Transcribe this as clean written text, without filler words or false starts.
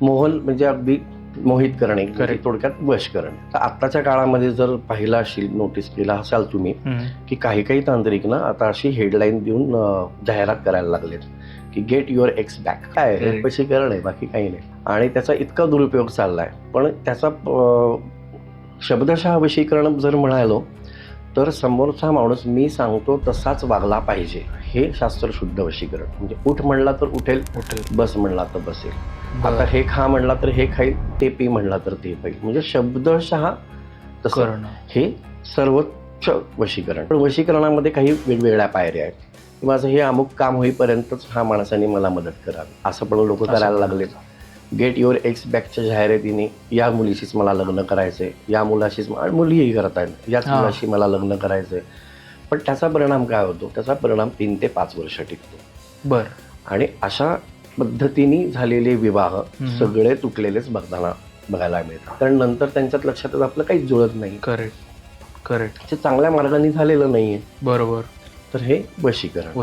मोहन म्हणजे अगदी मोहित करणे, म्हणजे थोडक्यात वश करणे. तर आत्ताच्या काळामध्ये जर पाहिलं असेल, नोटीस केला असाल तुम्ही, की काही काही तांत्रिक ना आता अशी हेडलाईन देऊन जाहिरात करायला लागलेत की गेट युअर एक्स बॅक. काय वशीकरण आहे, बाकी काही नाही. आणि त्याचा इतका दुरुपयोग चाललाय. पण त्याचा शब्दशः वशीकरण जर म्हणालो तर समोरचा माणूस मी सांगतो तसाच वागला पाहिजे, हे शास्त्रशुद्ध वशीकरण. म्हणजे उठ म्हणला तर उठेल, बस म्हणला तर बसेल. आता हे खा म्हणला तर हे खाईल, ते पी म्हणला तर ते पाहिजे. म्हणजे शब्दशः तसं हे सर्वोच्च वशीकरण. पण वशीकरणामध्ये काही वेगवेगळ्या पायऱ्या आहेत. की माझं हे अमुक काम होईपर्यंतच हा माणसाने मला मदत करावी, असं पण लोक करायला लागलेत. गेट युअर एक्स बॅकच्या जाहिरातीने या मुलीशीच मला लग्न करायचंय, या मुलाशीच, मुलीही करतायत, याच मुलाशी मला लग्न करायचंय. पण त्याचा परिणाम काय होतो? त्याचा परिणाम 3 ते 5 वर्ष टिकतो. आणि अशा पद्धतीने झालेले विवाह सगळे तुटलेलेच बघायला मिळतात. कारण नंतर त्यांच्यात लक्षात आपलं काहीच जुळत नाही. करेक्ट. ते चांगल्या मार्गाने झालेलं नाहीये. बरोबर. तर हे वशीकरण.